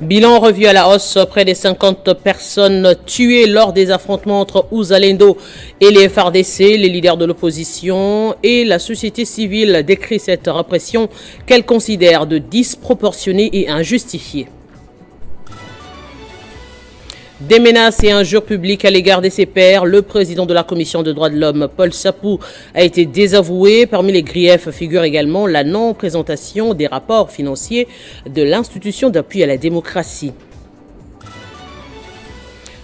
Bilan revu à la hausse, près des 50 personnes tuées lors des affrontements entre Ouzalendo et les FARDC. Les leaders de l'opposition et la société civile décrivent cette répression qu'elles considèrent de disproportionnée et injustifiée. Des menaces et injures publiques à l'égard de ses pairs, le président de la Commission des droits de l'homme, Paul Sapou, a été désavoué. Parmi les griefs figure également la non-présentation des rapports financiers de l'institution d'appui à la démocratie.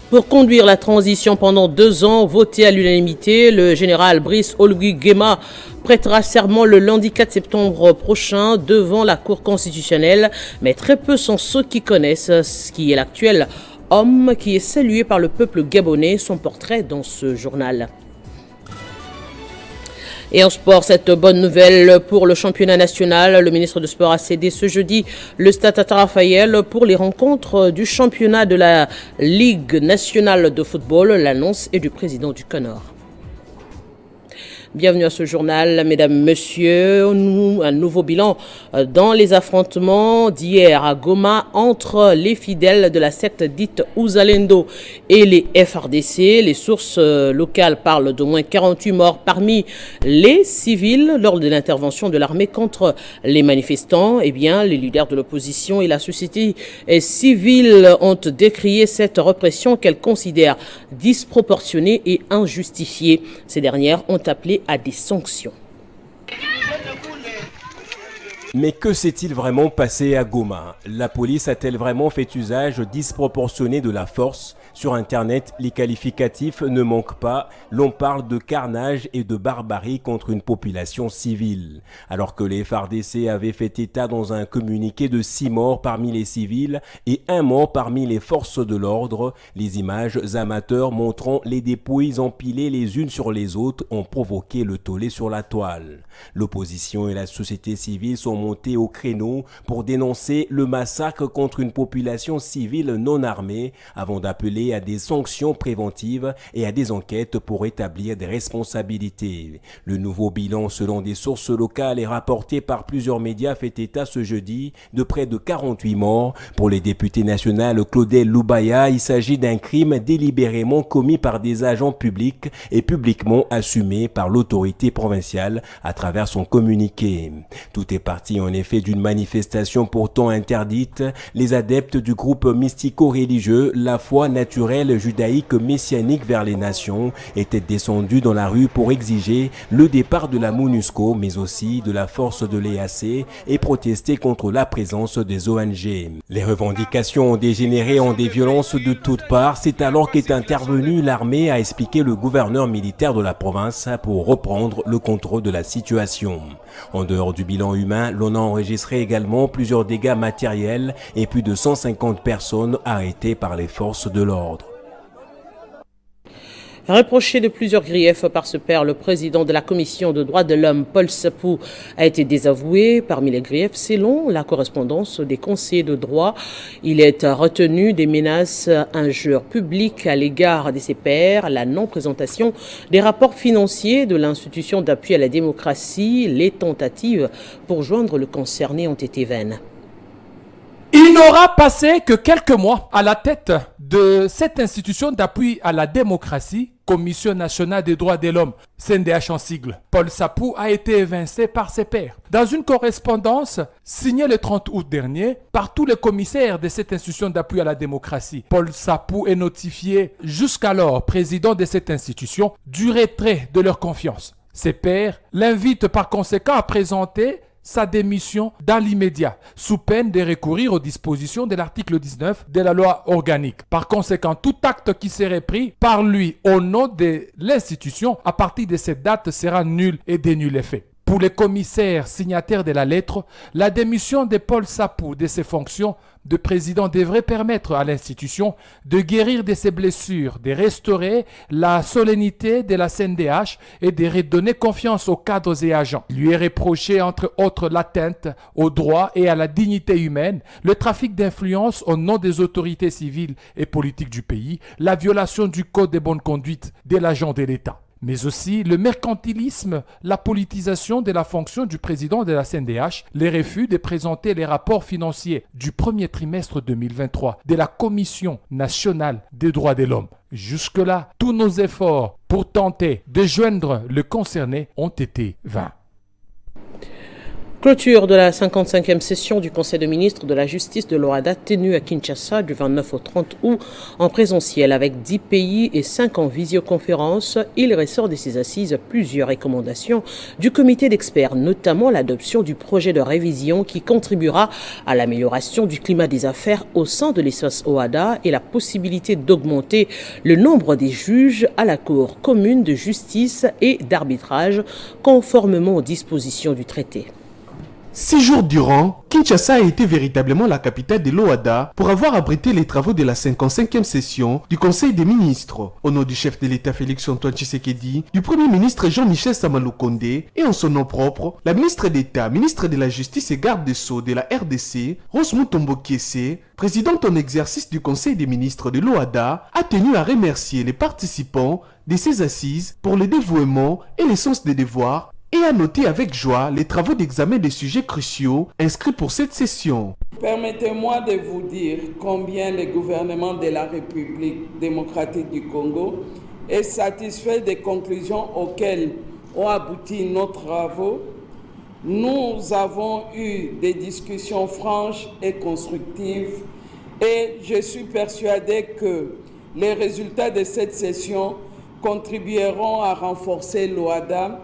Pour conduire la transition pendant 2 ans, voté à l'unanimité, le général Brice Oligui Nguema prêtera serment le lundi 4 septembre prochain devant la Cour constitutionnelle. Mais très peu sont ceux qui connaissent ce qui est l'actuel homme qui est salué par le peuple gabonais, son portrait dans ce journal. Et en sport, cette bonne nouvelle pour le championnat national. Le ministre de Sport a cédé ce jeudi le stade Tata Raphaël pour les rencontres du championnat de la Ligue nationale de football. L'annonce est du président du CONOR. Bienvenue à ce journal, mesdames, messieurs. Un nouveau bilan dans les affrontements d'hier à Goma entre les fidèles de la secte dite Ouzalendo et les FARDC. Les sources locales parlent d'au moins 48 morts parmi les civils lors de l'intervention de l'armée contre les manifestants. Eh bien, les leaders de l'opposition et la société civile ont décrié cette répression qu'elles considèrent disproportionnée et injustifiée. Ces dernières ont appelé à des sanctions. Mais que s'est-il vraiment passé à Goma? La police a-t-elle vraiment fait usage disproportionné de la force? Sur Internet, les qualificatifs ne manquent pas. L'on parle de carnage et de barbarie contre une population civile. Alors que les FARDC avaient fait état dans un communiqué de 6 morts parmi les civils et 1 mort parmi les forces de l'ordre, les images amateurs montrant les dépouilles empilées les unes sur les autres ont provoqué le tollé sur la toile. L'opposition et la société civile sont montées au créneau pour dénoncer le massacre contre une population civile non armée avant d'appeler à des sanctions préventives et à des enquêtes pour établir des responsabilités. Le nouveau bilan, selon des sources locales et rapporté par plusieurs médias, fait état ce jeudi de près de 48 morts. Pour les députés nationaux Claudel Loubaya, il s'agit d'un crime délibérément commis par des agents publics et publiquement assumé par l'autorité provinciale à travers son communiqué. Tout est parti en effet d'une manifestation pourtant interdite. Les adeptes du groupe mystico-religieux La Foi naturelle judaïque messianique vers les nations étaient descendus dans la rue pour exiger le départ de la MONUSCO mais aussi de la force de l'EAC et protester contre la présence des ONG. Les revendications ont dégénéré en des violences de toutes parts. C'est alors qu'est intervenue l'armée, a expliqué le gouverneur militaire de la province, pour reprendre le contrôle de la situation. En dehors du bilan humain, l'on a enregistré également plusieurs dégâts matériels et plus de 150 personnes arrêtées par les forces de l'ordre. Reproché de plusieurs griefs par ce père, le président de la Commission des droits de l'homme, Paul Sapou, a été désavoué. Parmi les griefs, selon la correspondance des conseillers de droit, il est retenu des menaces, injures publiques à l'égard de ses pairs, la non-présentation des rapports financiers de l'institution d'appui à la démocratie. Les tentatives pour joindre le concerné ont été vaines. Il n'aura passé que quelques mois à la tête de cette institution d'appui à la démocratie, Commission nationale des droits de l'homme, CNDH en sigle. Paul Sapou a été évincé par ses pairs. Dans une correspondance signée le 30 août dernier par tous les commissaires de cette institution d'appui à la démocratie, Paul Sapou est notifié jusqu'alors président de cette institution du retrait de leur confiance. Ses pairs l'invitent par conséquent à présenter sa démission dans l'immédiat, sous peine de recourir aux dispositions de l'article 19 de la loi organique. Par conséquent, tout acte qui serait pris par lui au nom de l'institution à partir de cette date sera nul et de nul effet. Pour les commissaires signataires de la lettre, la démission de Paul Sapou de ses fonctions de président devrait permettre à l'institution de guérir de ses blessures, de restaurer la solennité de la CNDH et de redonner confiance aux cadres et agents. Il lui est reproché entre autres l'atteinte aux droits et à la dignité humaine, le trafic d'influence au nom des autorités civiles et politiques du pays, la violation du code de bonne conduite de l'agent de l'État. mais aussi le mercantilisme, la politisation de la fonction du président de la CNDH, les refus de présenter les rapports financiers du premier trimestre 2023 de la Commission nationale des droits de l'homme. Jusque-là, tous nos efforts pour tenter de joindre le concerné ont été vains. Clôture de la 55e session du Conseil de ministres de la Justice de l'OHADA tenue à Kinshasa du 29 au 30 août en présentiel avec 10 pays et 5 en visioconférence. Il ressort de ces assises plusieurs recommandations du comité d'experts, notamment l'adoption du projet de révision qui contribuera à l'amélioration du climat des affaires au sein de l'espace OHADA et la possibilité d'augmenter le nombre des juges à la Cour commune de justice et d'arbitrage conformément aux dispositions du traité. 6 jours durant, Kinshasa a été véritablement la capitale de l'OHADA pour avoir abrité les travaux de la 55e session du Conseil des ministres. Au nom du chef de l'État Félix-Antoine Tshisekedi, du Premier ministre Jean-Michel Samaloukonde et en son nom propre, la ministre d'État, ministre de la Justice et garde des Sceaux de la RDC, Rose Mutombo Kiese, présidente en exercice du Conseil des ministres de l'OHADA, a tenu à remercier les participants de ces assises pour le dévouement et le sens des devoirs et a noté avec joie les travaux d'examen des sujets cruciaux inscrits pour cette session. Permettez-moi de vous dire combien le gouvernement de la République démocratique du Congo est satisfait des conclusions auxquelles ont abouti nos travaux. Nous avons eu des discussions franches et constructives et je suis persuadé que les résultats de cette session contribueront à renforcer l'OHADA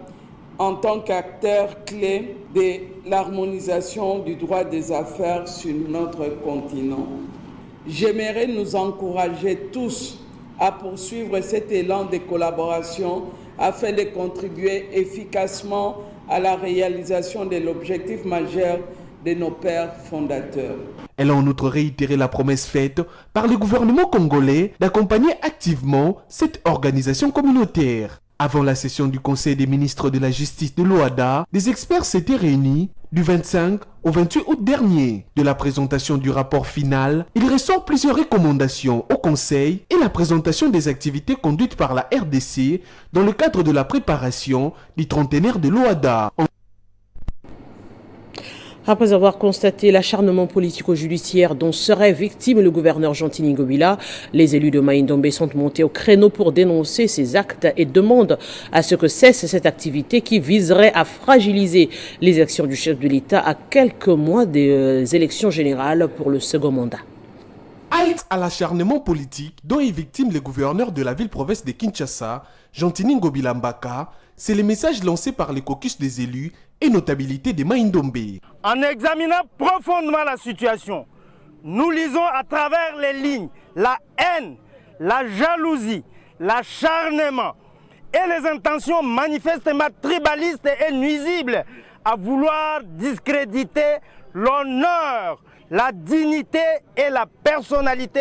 en tant qu'acteur clé de l'harmonisation du droit des affaires sur notre continent. J'aimerais nous encourager tous à poursuivre cet élan de collaboration afin de contribuer efficacement à la réalisation de l'objectif majeur de nos pères fondateurs. Elle a en outre réitéré la promesse faite par le gouvernement congolais d'accompagner activement cette organisation communautaire. Avant la session du Conseil des ministres de la Justice de l'OHADA, des experts s'étaient réunis du 25 au 28 août dernier. De la présentation du rapport final, il ressort plusieurs recommandations au Conseil et la présentation des activités conduites par la RDC dans le cadre de la préparation du trentenaire de l'OHADA. Après avoir constaté l'acharnement politico-judiciaire dont serait victime le gouverneur Gentini Ngobila, les élus de Mai-Ndombe sont montés au créneau pour dénoncer ces actes et demandent à ce que cesse cette activité qui viserait à fragiliser les actions du chef de l'État à quelques mois des élections générales pour le second mandat. Halte à l'acharnement politique dont est victime le gouverneur de la ville-province de Kinshasa, Gentini Ngobila Mbaka, c'est le message lancé par les caucus des élus et notabilité de Mai-Ndombe. En examinant profondément la situation, nous lisons à travers les lignes la haine, la jalousie, l'acharnement et les intentions manifestement tribalistes et nuisibles à vouloir discréditer l'honneur, la dignité et la personnalité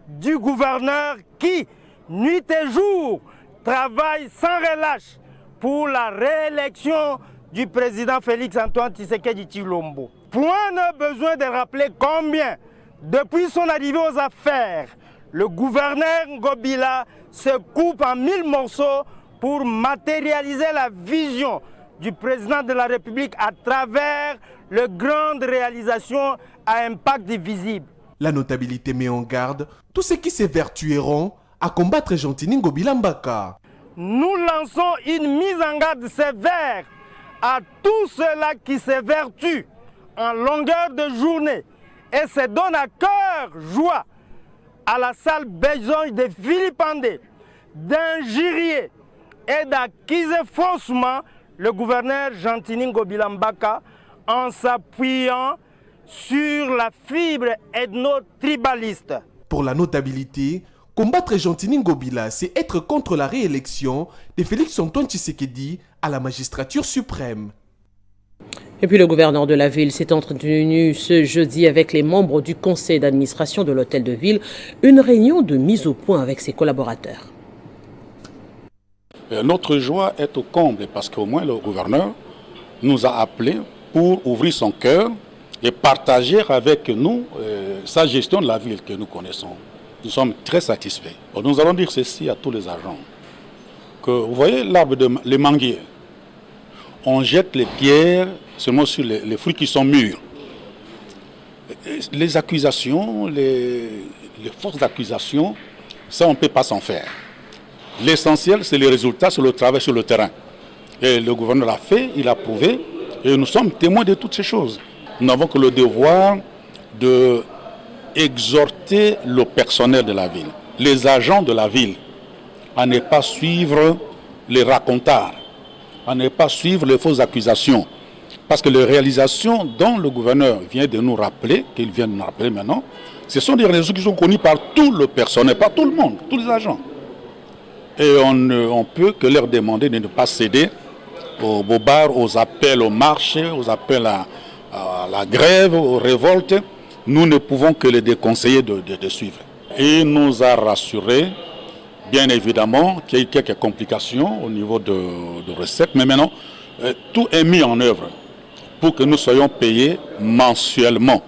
du gouverneur qui, nuit et jour, travaille sans relâche pour la réélection du président Félix-Antoine Tshisekedi Tshilombo. Point ne besoin de rappeler combien, depuis son arrivée aux affaires, le gouverneur Ngobila se coupe en 1000 morceaux pour matérialiser la vision du président de la République à travers les grandes réalisations à impact visible. La notabilité met en garde tous ceux qui s'évertueront à combattre Gentini Ngobila Mbaka. Nous lançons une mise en garde sévère à tous ceux-là qui s'évertuent en longueur de journée et se donnent à cœur joie à la sale besogne de vilipender, d'injurier et d'accuser faussement le gouverneur Gentini Ngobila Mbaka en s'appuyant sur la fibre ethno-tribaliste. Pour la notabilité, combattre Gentini Ngobila, c'est être contre la réélection de Félix-Antoine Tshisekedi à la magistrature suprême. Et puis le gouverneur de la ville s'est entretenu ce jeudi avec les membres du conseil d'administration de l'hôtel de ville, une réunion de mise au point avec ses collaborateurs. Notre joie est au comble parce qu'au moins le gouverneur nous a appelés pour ouvrir son cœur et partager avec nous sa gestion de la ville que nous connaissons. Nous sommes très satisfaits. Nous allons dire ceci à tous les agents. que, vous voyez l'arbre, les manguiers, on jette les pierres seulement sur les fruits qui sont mûrs. Les accusations, les fausses accusations, ça on ne peut pas s'en faire. L'essentiel, c'est les résultats, c'est le travail sur le terrain. Et le gouverneur l'a fait, il a prouvé, et nous sommes témoins de toutes ces choses. Nous n'avons que le devoir d'exhorter le personnel de la ville, les agents de la ville, à ne pas suivre les racontards, à ne pas suivre les fausses accusations. Parce que les réalisations dont le gouverneur vient de nous rappeler, qu'il vient de nous rappeler maintenant, ce sont des réalisations qui sont connues par tout le personnel, par tout le monde, tous les agents. Et on ne peut que leur demander de ne pas céder aux bobards, aux appels aux marches, aux appels à la grève, aux révoltes. Nous ne pouvons que les déconseiller de suivre. Il nous a rassurés, bien évidemment, qu'il y a eu quelques complications au niveau de recettes, mais maintenant, tout est mis en œuvre pour que nous soyons payés mensuellement.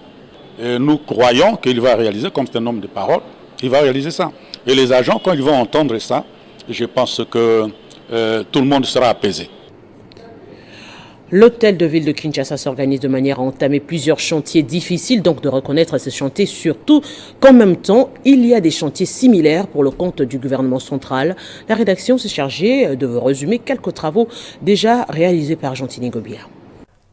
Et nous croyons qu'il va réaliser, comme c'est un homme de parole, il va réaliser ça. Et les agents, quand ils vont entendre ça, je pense que tout le monde sera apaisé. L'hôtel de ville de Kinshasa s'organise de manière à entamer plusieurs chantiers difficiles, donc de reconnaître ces chantiers, surtout qu'en même temps, il y a des chantiers similaires pour le compte du gouvernement central. La rédaction s'est chargée de résumer quelques travaux déjà réalisés par Gentini Gobia.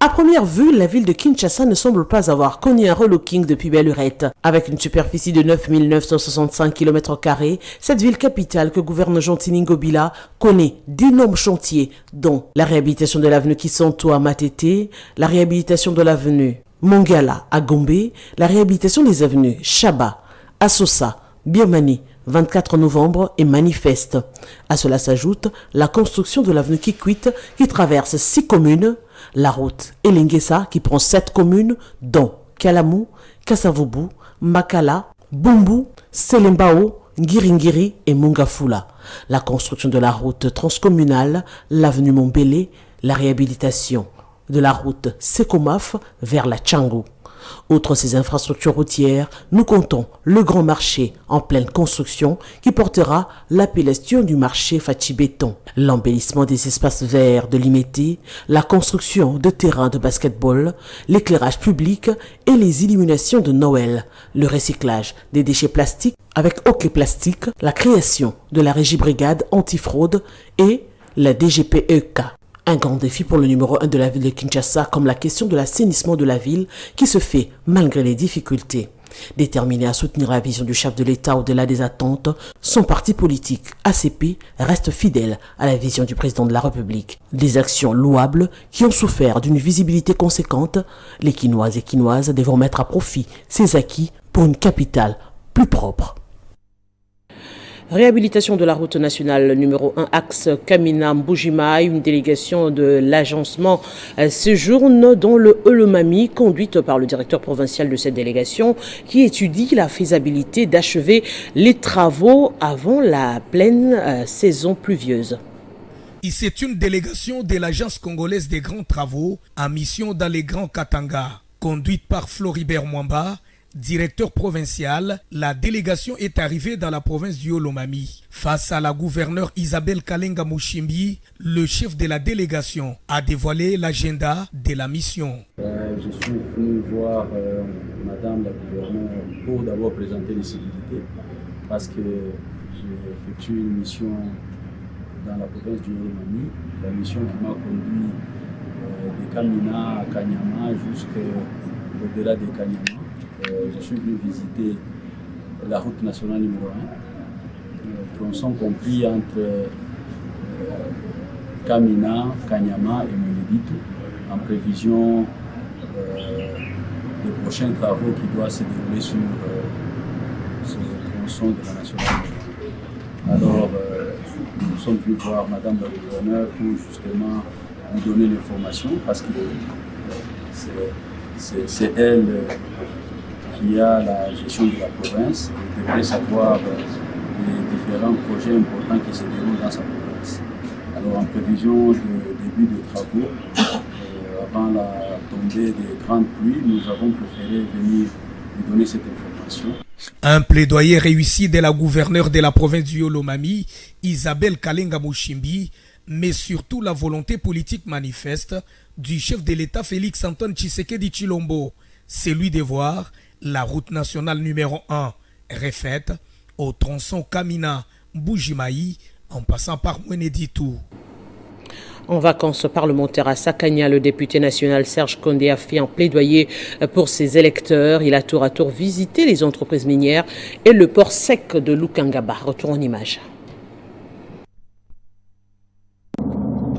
À première vue, la ville de Kinshasa ne semble pas avoir connu un relooking depuis belle lurette. Avec une superficie de 9 965 km², cette ville capitale que gouverne Gentini Ngobila connaît d'énormes chantiers, dont la réhabilitation de l'avenue Kisanto à Matete, la réhabilitation de l'avenue Mongala à Gombe, la réhabilitation des avenues Chaba, Assosa, Birmanie, 24 novembre et Manifeste. À cela s'ajoute la construction de l'avenue Kikwit qui traverse 6 communes, la route Elengesa qui prend 7 communes dont Kalamou, Kasavubu, Makala, Bumbu, Selembao, Ngiringiri et Mongafula. La construction de la route transcommunale, l'avenue Mombele, la réhabilitation de la route Sekomaf vers la Tchangou. Outre ces infrastructures routières, nous comptons le grand marché en pleine construction qui portera l'appellation du marché Fachi-Béton, l'embellissement des espaces verts de Limete, la construction de terrains de basketball, l'éclairage public et les illuminations de Noël, le recyclage des déchets plastiques avec hockey plastique, la création de la régie brigade antifraude et la DGPEK. Un grand défi pour le numéro 1 de la ville de Kinshasa, comme la question de l'assainissement de la ville qui se fait malgré les difficultés. Déterminé à soutenir la vision du chef de l'État au-delà des attentes, son parti politique, ACP, reste fidèle à la vision du président de la République. Des actions louables qui ont souffert d'une visibilité conséquente, les Kinoises et Kinoises devront mettre à profit ces acquis pour une capitale plus propre. Réhabilitation de la route nationale numéro 1 axe Kamina-Mbujima, une délégation de l'agencement séjourne dans le Olomami, conduite par le directeur provincial de cette délégation qui étudie la faisabilité d'achever les travaux avant la pleine saison pluvieuse. C'est une délégation de l'Agence congolaise des grands travaux en mission dans les Grands Katanga, conduite par Floribert Mwamba, directeur provincial. La délégation est arrivée dans la province du Olomami. Face à la gouverneure Isabelle Kalenga Mushimbi, le chef de la délégation a dévoilé l'agenda de la mission. Je suis venu voir Madame la gouverneure pour d'abord présenter les civilités parce que j'ai effectué une mission dans la province du Olomami, la mission qui m'a conduit de Kamina à Kanyama jusqu'au-delà de Kanyama. Je suis venu visiter la route nationale numéro 1, tronçon compris entre Kamina, Kanyama et Monibitu, en prévision des prochains travaux qui doivent se dérouler sur ce tronçon de la nationale numéro 1. Alors, nous sommes venus voir Madame la gouverneure pour justement nous donner l'information parce que c'est elle qui a la gestion de la province et devrait savoir les différents projets importants qui se déroulent dans sa province. Alors en prévision de début des travaux, avant la tombée des grandes pluies, nous avons préféré venir lui donner cette information. déclaration. Un plaidoyer réussi de la gouverneure de la province du Yolomami, Isabelle Kalenga Mouchimbi, mais surtout la volonté politique manifeste du chef de l'État Félix-Antoine Tshisekedi Tshilombo, celui de voir la route nationale numéro 1 refaite au tronçon Kamina-Mbujimaï en passant par Mweneditu. En vacances parlementaires à Sakania, le député national Serge Condé a fait un plaidoyer pour ses électeurs. Il a tour à tour visité les entreprises minières et le port sec de Lukangaba. Retour en image.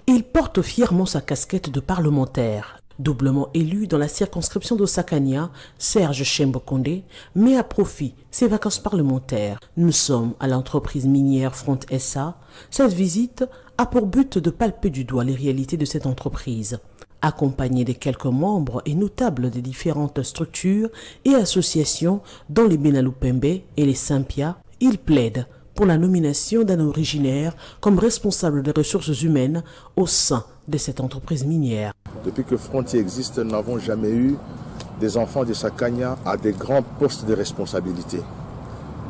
Il porte fièrement sa casquette de parlementaire. Doublement élu dans la circonscription de Sakania, Serge Shembo Condé met à profit ses vacances parlementaires. Nous sommes à l'entreprise minière Front SA. Cette visite a pour but de palper du doigt les réalités de cette entreprise. Accompagné des quelques membres et notables des différentes structures et associations dont les Benaloupembe et les Saint-Pia, il plaide pour la nomination d'un originaire comme responsable des ressources humaines au sein de cette entreprise minière. Depuis que Frontier existe, nous n'avons jamais eu des enfants de Sakania à des grands postes de responsabilité.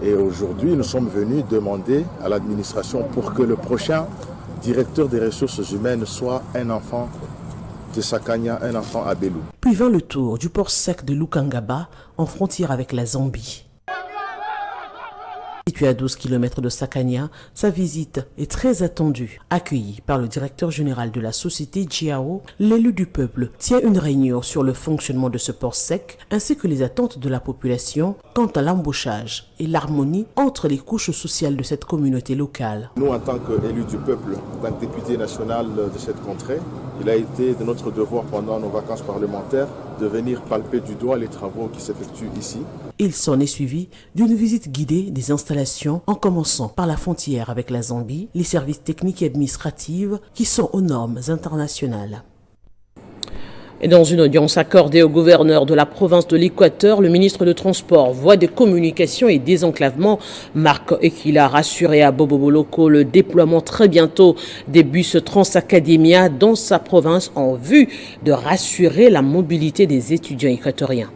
Et aujourd'hui, nous sommes venus demander à l'administration pour que le prochain directeur des ressources humaines soit un enfant de Sakania, un enfant à Belou. Puis vint le tour du port sec de Lukangaba en frontière avec la Zambie. Situé à 12 km de Sakania, sa visite est très attendue. Accueilli par le directeur général de la société Jiao, l'élu du peuple tient une réunion sur le fonctionnement de ce port sec ainsi que les attentes de la population quant à l'embauchage et l'harmonie entre les couches sociales de cette communauté locale. Nous, en tant qu'élus du peuple, en tant que député national de cette contrée, il a été de notre devoir pendant nos vacances parlementaires de venir palper du doigt les travaux qui s'effectuent ici. Il s'en est suivi d'une visite guidée des installations en commençant par la frontière avec la Zambie, les services techniques et administratifs qui sont aux normes internationales. Et dans une audience accordée au gouverneur de la province de l'Équateur, le ministre de Transport, Voies des Communications et Désenclavement, Marc Ekila, a rassuré à Bobo Boloko le déploiement très bientôt des bus Transacademia dans sa province en vue de rassurer la mobilité des étudiants équatoriens.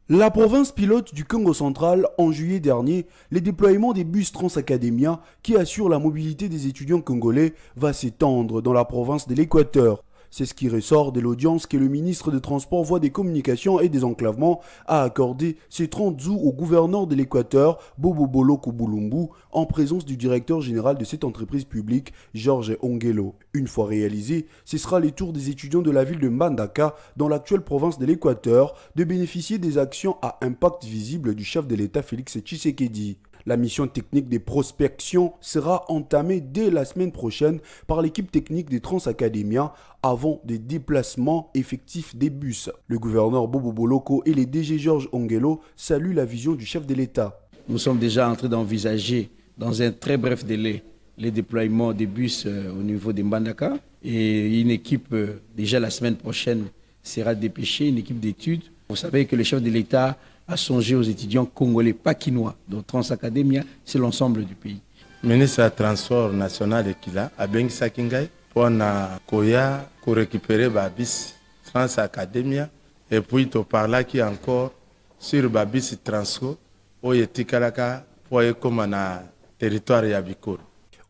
La province pilote du Congo central en juillet dernier, les déploiements des bus Transacademia qui assurent la mobilité des étudiants congolais va s'étendre dans la province de l'Équateur. C'est ce qui ressort de l'audience que le ministre des Transports, Voies des Communications et Désenclavement a accordé ce 30 août au gouverneur de l'Équateur, Bobo Boloko Bulumbu, en présence du directeur général de cette entreprise publique, Georges Ongelo. Une fois réalisé, ce sera le tour des étudiants de la ville de Mbandaka, dans l'actuelle province de l'Équateur, de bénéficier des actions à impact visible du chef de l'État Félix Tshisekedi. La mission technique des prospections sera entamée dès la semaine prochaine par l'équipe technique des Transacademia avant des déplacements effectifs des bus. Le gouverneur Bobo Boloko et les DG Georges Ongelo saluent la vision du chef de l'État. Nous sommes déjà en train d'envisager dans un très bref délai les déploiements des bus au niveau de Mbandaka et une équipe déjà la semaine prochaine sera dépêchée, une équipe d'études. Vous savez que le chef de l'État a songé aux étudiants congolais, pas quinois, donc Transacademia, c'est l'ensemble du pays. Le ministre du Transport national de Kila a bien sakingai pour koya pour récupérer babis Transacademia et puis to par là qui encore sur babis Transco au yetikalaka pour comme na territoire yabikoro.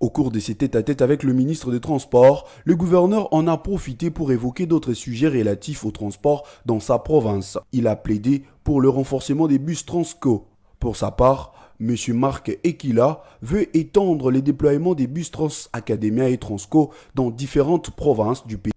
Au cours de ses tête-à-tête avec le ministre des Transports, le gouverneur en a profité pour évoquer d'autres sujets relatifs au transport dans sa province. Il a plaidé pour le renforcement des bus Transco. Pour sa part, M. Marc Ekila veut étendre les déploiements des bus Transacademia et Transco dans différentes provinces du pays.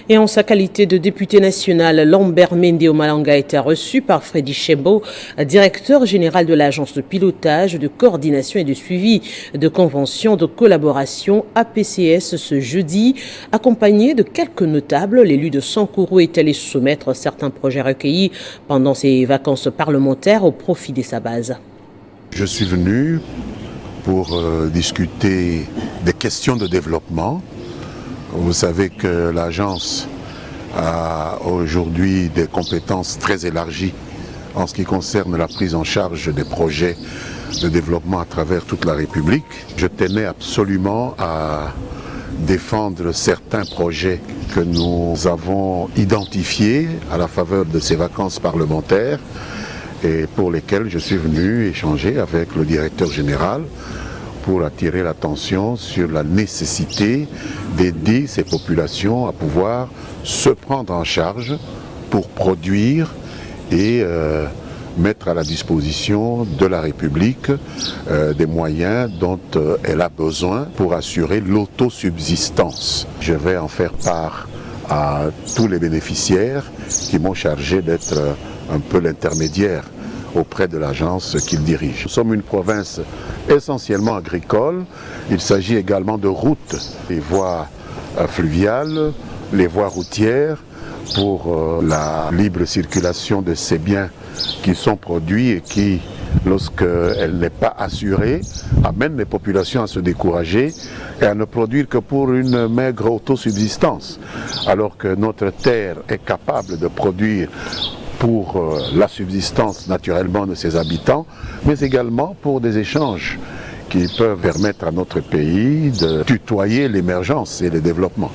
Et en sa qualité de député national, Lambert Mende Omalanga a été reçu par Freddy Chembo, directeur général de l'agence de pilotage, de coordination et de suivi de conventions de collaboration APCS ce jeudi. Accompagné de quelques notables, l'élu de Sankourou est allé soumettre certains projets recueillis pendant ses vacances parlementaires au profit de sa base. Je suis venu pour discuter des questions de développement. Vous savez que l'agence a aujourd'hui des compétences très élargies en ce qui concerne la prise en charge des projets de développement à travers toute la République. Je tenais absolument à défendre certains projets que nous avons identifiés à la faveur de ces vacances parlementaires et pour lesquels je suis venu échanger avec le directeur général pour attirer l'attention sur la nécessité d'aider ces populations à pouvoir se prendre en charge pour produire et mettre à la disposition de la République des moyens dont elle a besoin pour assurer l'autosubsistance. Je vais en faire part à tous les bénéficiaires qui m'ont chargé d'être un peu l'intermédiaire auprès de l'agence qu'ils dirigent. Nous sommes une province essentiellement agricole. Il s'agit également de routes, les voies fluviales, les voies routières pour la libre circulation de ces biens qui sont produits et qui, lorsqu'elle n'est pas assurée, amènent les populations à se décourager et à ne produire que pour une maigre autosubsistance, alors que notre terre est capable de produire pour la subsistance naturellement de ses habitants, mais également pour des échanges qui peuvent permettre à notre pays de tutoyer l'émergence et le développement.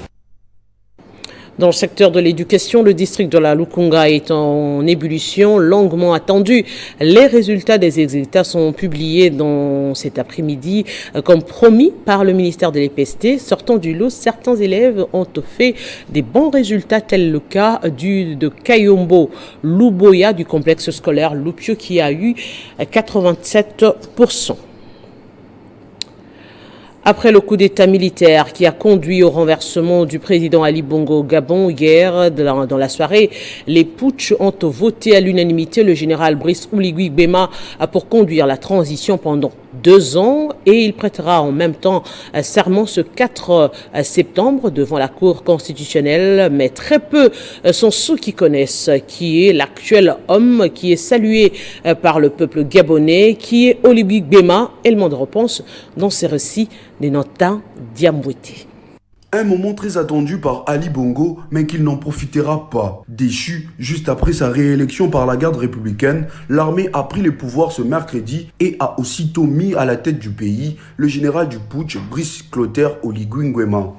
Dans le secteur de l'éducation, le district de la Lukunga est en ébullition, longuement attendu. Les résultats des exercices sont publiés dans cet après-midi, comme promis par le ministère de l'EPST. Sortant du lot, certains élèves ont fait des bons résultats, tel le cas de Kayombo Luboya du complexe scolaire Lupio qui a eu 87%. Après le coup d'État militaire qui a conduit au renversement du président Ali Bongo au Gabon hier, dans la soirée, les putsch ont voté à l'unanimité le général Brice Oligui Nguema pour conduire la transition pendant 2 ans et il prêtera en même temps serment ce 4 septembre devant la Cour constitutionnelle. Mais très peu sont ceux qui connaissent qui est l'actuel homme qui est salué par le peuple gabonais, qui est Oligui Nguema. Et le monde repense dans ses récits de Nota Diambouité. Un moment très attendu par Ali Bongo, mais qu'il n'en profitera pas. Déchu, juste après sa réélection par la garde républicaine, l'armée a pris les pouvoirs ce mercredi et a aussitôt mis à la tête du pays le général du putsch, Brice Clotaire Oligui Nguema.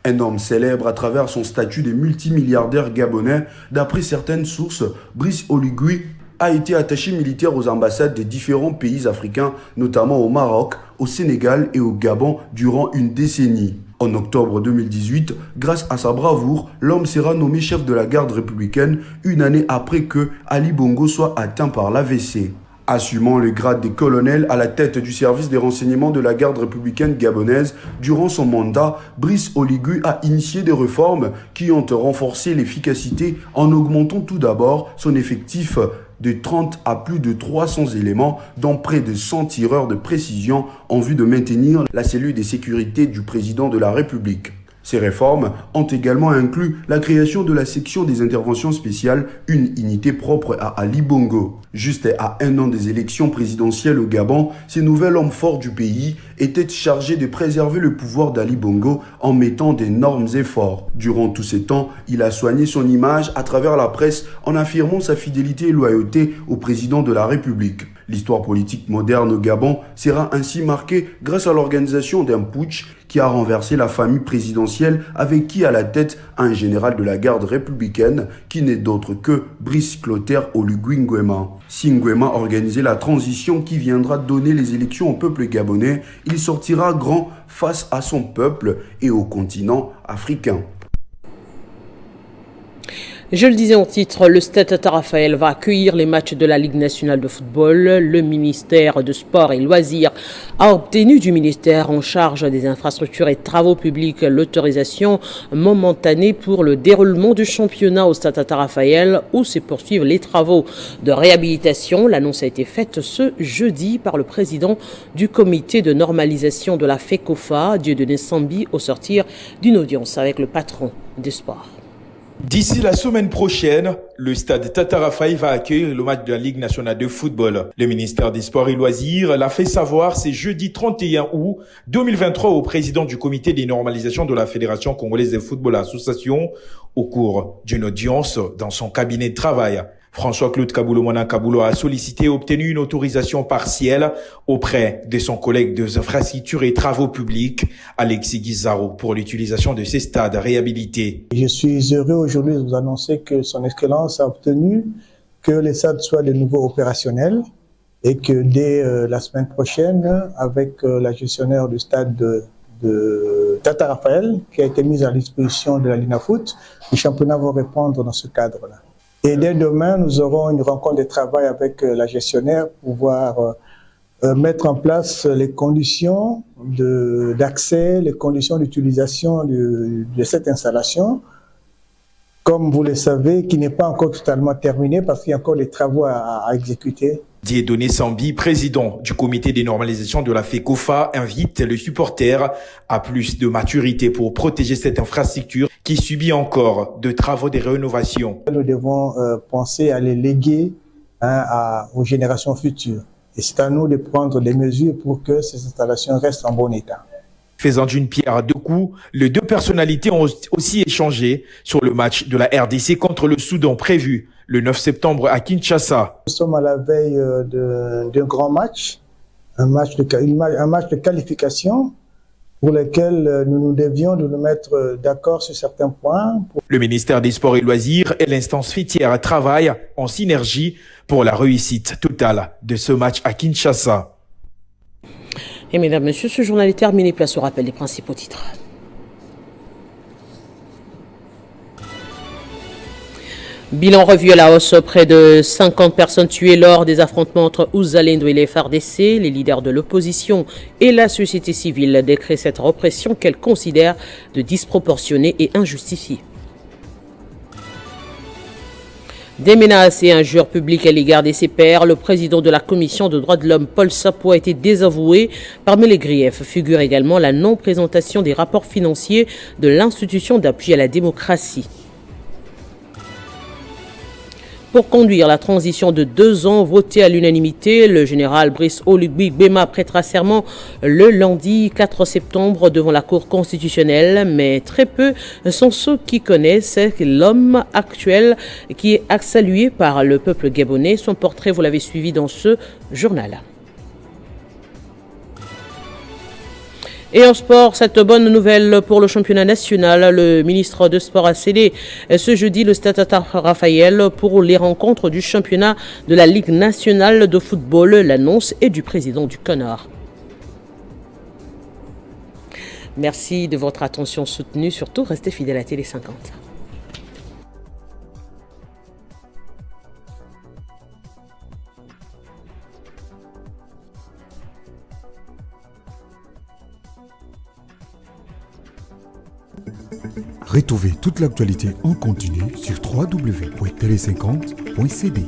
Un homme célèbre à travers son statut de multimilliardaire gabonais, d'après certaines sources, Brice Oligui a été attaché militaire aux ambassades des différents pays africains, notamment au Maroc, au Sénégal et au Gabon durant une décennie. En octobre 2018, grâce à sa bravoure, l'homme sera nommé chef de la garde républicaine une année après que Ali Bongo soit atteint par l'AVC. Assumant le grade de colonel à la tête du service des renseignements de la garde républicaine gabonaise, durant son mandat, Brice Oligui a initié des réformes qui ont renforcé l'efficacité en augmentant tout d'abord son effectif de 30 à plus de 300 éléments, dont près de 100 tireurs de précision en vue de maintenir la cellule de sécurité du président de la République. Ces réformes ont également inclus la création de la section des interventions spéciales, une unité propre à Ali Bongo. Juste à 1 an des élections présidentielles au Gabon, ces nouvel homme fort du pays étaient chargés de préserver le pouvoir d'Ali Bongo en mettant d'énormes efforts. Durant tous ces temps, il a soigné son image à travers la presse en affirmant sa fidélité et loyauté au président de la République. L'histoire politique moderne au Gabon sera ainsi marquée grâce à l'organisation d'un putsch qui a renversé la famille présidentielle avec qui à la tête un général de la garde républicaine qui n'est d'autre que Brice Clotaire Oligui Nguema. Si Nguema organisait la transition qui viendra donner les élections au peuple gabonais, il sortira grand face à son peuple et au continent africain. Je le disais en titre, le Stade Tata Raphaël va accueillir les matchs de la Ligue nationale de football. Le ministère de Sport et Loisirs a obtenu du ministère en charge des infrastructures et travaux publics l'autorisation momentanée pour le déroulement du championnat au Stade Tata Raphaël où se poursuivent les travaux de réhabilitation. L'annonce a été faite ce jeudi par le président du comité de normalisation de la FECOFA, Dieudonné Sambi, au sortir d'une audience avec le patron des sports. D'ici la semaine prochaine, le stade Tata Raphaël va accueillir le match de la Ligue nationale de football. Le ministère des Sports et Loisirs l'a fait savoir ce jeudi 31 août 2023 au président du comité de normalisation de la Fédération congolaise de football association au cours d'une audience dans son cabinet de travail. François-Claude Kaboulo-Mona Kaboulo a sollicité et obtenu une autorisation partielle auprès de son collègue des infrastructures et travaux publics, Alexis Guizaro, pour l'utilisation de ces stades réhabilités. Je suis heureux aujourd'hui de vous annoncer que son Excellence a obtenu que les stades soient de nouveau opérationnels et que dès la semaine prochaine, avec la gestionnaire du stade de Tata Raphaël, qui a été mise à disposition de la Linafoot, les championnats vont répondre dans ce cadre-là. Et dès demain, nous aurons une rencontre de travail avec la gestionnaire pour pouvoir mettre en place les conditions d'accès, les conditions d'utilisation de cette installation, comme vous le savez, qui n'est pas encore totalement terminée parce qu'il y a encore des travaux à exécuter. Dieudonné Sambi, président du comité de normalisation de la FECOFA, invite les supporters à plus de maturité pour protéger cette infrastructure qui subit encore de travaux de rénovation. Nous devons penser à les léguer aux générations futures. Et c'est à nous de prendre des mesures pour que ces installations restent en bon état. Faisant d'une pierre deux coups, les deux personnalités ont aussi échangé sur le match de la RDC contre le Soudan prévu le 9 septembre à Kinshasa. Nous sommes à la veille d'un grand match, un match de qualification pour lequel nous devions nous mettre d'accord sur certains points. Le ministère des Sports et Loisirs et l'instance fêtière travaillent en synergie pour la réussite totale de ce match à Kinshasa. Et mesdames, messieurs, ce journal est terminé. Place au rappel des principaux titres. Bilan revu à la hausse, près de 50 personnes tuées lors des affrontements entre Ouzalendo et les FARDC. Les leaders de l'opposition et la société civile décrétent cette répression qu'elles considèrent de disproportionnée et injustifiée. Des menaces et injures publiques à l'égard des CPR, le président de la Commission des droits de l'homme, Paul Sapou, a été désavoué. Parmi les griefs figure également la non-présentation des rapports financiers de l'institution d'appui à la démocratie. Pour conduire la transition de 2 ans votée à l'unanimité, le général Brice Oligui Nguema prêtera serment le lundi 4 septembre devant la Cour constitutionnelle. Mais très peu sont ceux qui connaissent l'homme actuel qui est salué par le peuple gabonais. Son portrait, vous l'avez suivi dans ce journal. Et en sport, cette bonne nouvelle pour le championnat national. Le ministre de Sport a cédé ce jeudi le stade Tata Raphaël pour les rencontres du championnat de la Ligue nationale de football. L'annonce est du président du CONOR. Merci de votre attention soutenue. Surtout, restez fidèles à Télé 50. Retrouvez toute l'actualité en continu sur www.tele50.cd.